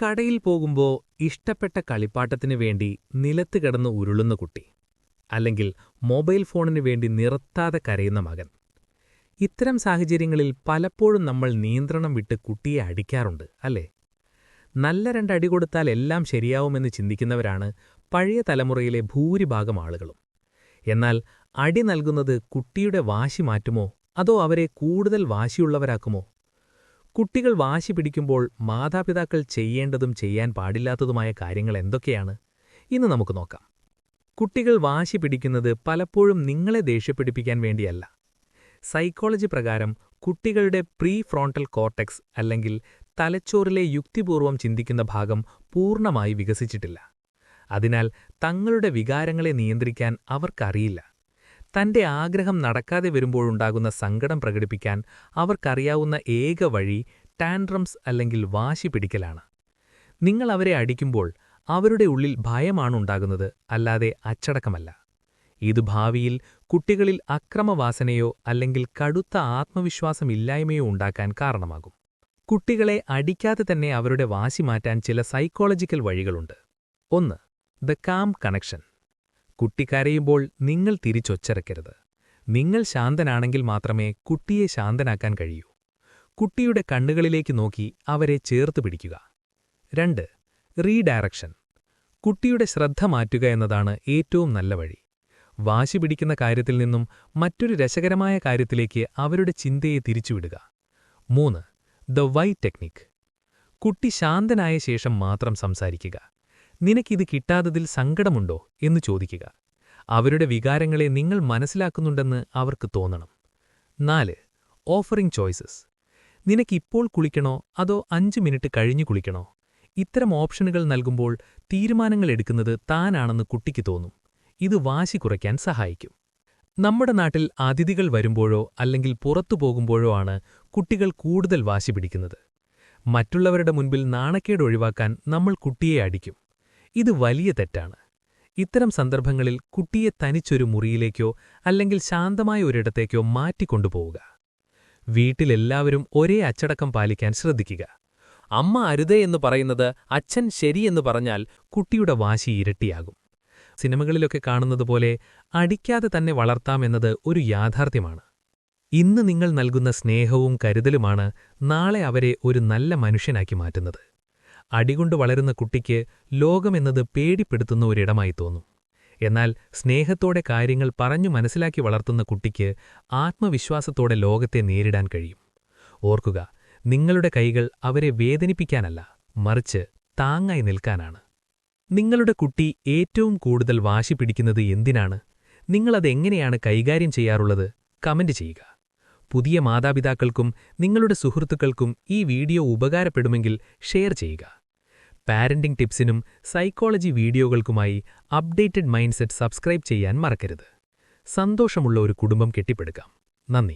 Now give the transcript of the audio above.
കടയിൽ പോകുമ്പോൾ ഇഷ്ടപ്പെട്ട കളിപ്പാട്ടത്തിനു വേണ്ടി നിലത്ത് കിടന്ന് ഉരുളുന്ന കുട്ടി, അല്ലെങ്കിൽ മൊബൈൽ ഫോണിനു വേണ്ടി നിർത്താതെ കരയുന്ന മകൻ. ഇത്തരം സാഹചര്യങ്ങളിൽ പലപ്പോഴും നമ്മൾ നിയന്ത്രണം വിട്ട് കുട്ടിയെ അടിക്കാറുണ്ട്, അല്ലേ? നല്ല രണ്ടടി കൊടുത്താൽ എല്ലാം ശരിയാവുമെന്ന് ചിന്തിക്കുന്നവരാണ് പഴയ തലമുറയിലെ ഭൂരിഭാഗം ആളുകളും. എന്നാൽ അടി നൽകുന്നത് കുട്ടിയുടെ വാശി മാറ്റുമോ, അതോ അവരെ കൂടുതൽ വാശിയുള്ളവരാക്കുമോ? കുട്ടികൾ വാശി പിടിക്കുമ്പോൾ മാതാപിതാക്കൾ ചെയ്യേണ്ടതും ചെയ്യാൻ പാടില്ലാത്തതുമായ കാര്യങ്ങൾ എന്തൊക്കെയാണ്? ഇന്ന് നമുക്ക് നോക്കാം. കുട്ടികൾ വാശി പിടിക്കുന്നത് പലപ്പോഴും നിങ്ങളെ ദേഷ്യപ്പിടിപ്പിക്കാൻ വേണ്ടിയല്ല. സൈക്കോളജി പ്രകാരം കുട്ടികളുടെ പ്രീ ഫ്രോണ്ടൽ കോർട്ടെക്സ്, അല്ലെങ്കിൽ തലച്ചോറിലെ യുക്തിപൂർവം ചിന്തിക്കുന്ന ഭാഗം പൂർണ്ണമായി വികസിച്ചിട്ടില്ല. അതിനാൽ തങ്ങളുടെ വികാരങ്ങളെ നിയന്ത്രിക്കാൻ അവർക്കറിയില്ല. തന്റെ ആഗ്രഹം നടക്കാതെ വരുമ്പോഴുണ്ടാകുന്ന സങ്കടം പ്രകടിപ്പിക്കാൻ അവർക്കറിയാവുന്ന ഏക വഴി ടാൻട്രംസ് അല്ലെങ്കിൽ വാശി പിടിക്കലാണ്. നിങ്ങൾ അവരെ അടിക്കുമ്പോൾ അവരുടെ ഉള്ളിൽ ഭയമാണുണ്ടാകുന്നത്, അല്ലാതെ അച്ചടക്കമല്ല. ഇത് ഭാവിയിൽ കുട്ടികളിൽ അക്രമവാസനയോ അല്ലെങ്കിൽ കടുത്ത ആത്മവിശ്വാസമില്ലായ്മയോ ഉണ്ടാക്കാൻ കാരണമാകും. കുട്ടികളെ അടിക്കാതെ തന്നെ അവരുടെ വാശി മാറ്റാൻ ചില സൈക്കോളജിക്കൽ വഴികളുണ്ട്. 1. The calm connection. കുട്ടി കരയുമ്പോൾ നിങ്ങൾ തിരിച്ചൊച്ചരക്കരുത്. നിങ്ങൾ ശാന്തനാണെങ്കിൽ മാത്രമേ കുട്ടിയെ ശാന്തനാക്കാൻ കഴിയൂ. കുട്ടിയുടെ കണ്ണുകളിലേക്ക് നോക്കി അവരെ ചേർത്ത് പിടിക്കുക. 2. റീഡയറക്ഷൻ. കുട്ടിയുടെ ശ്രദ്ധ മാറ്റുക എന്നതാണ് ഏറ്റവും നല്ല വഴി. വാശി പിടിക്കുന്ന കാര്യത്തിൽ നിന്നും മറ്റൊരു രസകരമായ കാര്യത്തിലേക്ക് അവരുടെ ചിന്തയെ തിരിച്ചുവിടുക. 3. The Y technique. കുട്ടി ശാന്തനായ ശേഷം മാത്രം സംസാരിക്കുക. നിനക്കിത് കിട്ടാത്തതിൽ സങ്കടമുണ്ടോ എന്ന് ചോദിക്കുക. അവരുടെ വികാരങ്ങളെ നിങ്ങൾ മനസ്സിലാക്കുന്നുണ്ടെന്ന് അവർക്ക് തോന്നണം. 4. Offering choices. നിനക്കിപ്പോൾ കുളിക്കണോ അതോ 5 മിനിറ്റ് കഴിഞ്ഞു കുളിക്കണോ? ഇത്തരം ഓപ്ഷനുകൾ നൽകുമ്പോൾ തീരുമാനങ്ങൾ എടുക്കുന്നത് താനാണെന്ന് കുട്ടിക്ക് തോന്നും. ഇത് വാശി കുറയ്ക്കാൻ സഹായിക്കും. നമ്മുടെ നാട്ടിൽ അതിഥികൾ വരുമ്പോഴോ അല്ലെങ്കിൽ പുറത്തു പോകുമ്പോഴോ ആണ് കുട്ടികൾ കൂടുതൽ വാശി പിടിക്കുന്നത്. മറ്റുള്ളവരുടെ മുൻപിൽ നാണക്കേട് ഒഴിവാക്കാൻ നമ്മൾ കുട്ടിയെ അടിക്കും. ഇത് വലിയ തെറ്റാണ്. ഇത്തരം സന്ദർഭങ്ങളിൽ കുട്ടിയെ തനിച്ചൊരു മുറിയിലേക്കോ അല്ലെങ്കിൽ ശാന്തമായ ഒരിടത്തേക്കോ മാറ്റിക്കൊണ്ടുപോവുക. വീട്ടിലെല്ലാവരും ഒരേ അച്ചടക്കം പാലിക്കാൻ ശ്രദ്ധിക്കുക. അമ്മ അരുതേ എന്ന് പറയുന്നത് അച്ഛൻ ശരിയെന്ന് പറഞ്ഞാൽ കുട്ടിയുടെ വാശി ഇരട്ടിയാകും. സിനിമകളിലൊക്കെ കാണുന്നതുപോലെ അടിക്കാതെ തന്നെ വളർത്താമെന്നത് ഒരു യാഥാർത്ഥ്യമാണ്. ഇന്ന് നിങ്ങൾ നൽകുന്ന സ്നേഹവും കരുതലുമാണ് നാളെ അവരെ ഒരു നല്ല മനുഷ്യനാക്കി മാറ്റുന്നത്. അടികൊണ്ട് വളരുന്ന കുട്ടിക്ക് ലോകമെന്നത് പേടിപ്പെടുത്തുന്ന ഒരിടമായി തോന്നും. എന്നാൽ സ്നേഹത്തോടെ കാര്യങ്ങൾ പറഞ്ഞു മനസ്സിലാക്കി വളർത്തുന്ന കുട്ടിക്ക് ആത്മവിശ്വാസത്തോടെ ലോകത്തെ നേരിടാൻ കഴിയും. ഓർക്കുക, നിങ്ങളുടെ കൈകൾ അവരെ വേദനിപ്പിക്കാനല്ല, മറിച്ച് താങ്ങായി നിൽക്കാനാണ്. നിങ്ങളുടെ കുട്ടി ഏറ്റവും കൂടുതൽ വാശി പിടിക്കുന്നത് എന്തിനാണ്? നിങ്ങളതെങ്ങനെയാണ് കൈകാര്യം ചെയ്യാറുള്ളത്? കമന്റ് ചെയ്യുക. പുതിയ മാതാപിതാക്കൾക്കും നിങ്ങളുടെ സുഹൃത്തുക്കൾക്കും ഈ വീഡിയോ ഉപകാരപ്പെടുമെങ്കിൽ ഷെയർ ചെയ്യുക. പാരന്റിംഗ് ടിപ്സിനും സൈക്കോളജി വീഡിയോകൾക്കുമായി അപ്ഡേറ്റഡ് മൈൻഡ്സെറ്റ് സബ്സ്ക്രൈബ് ചെയ്യാൻ മറക്കരുത്. സന്തോഷമുള്ള ഒരു കുടുംബം കെട്ടിപ്പടുക്കാം. നന്ദി.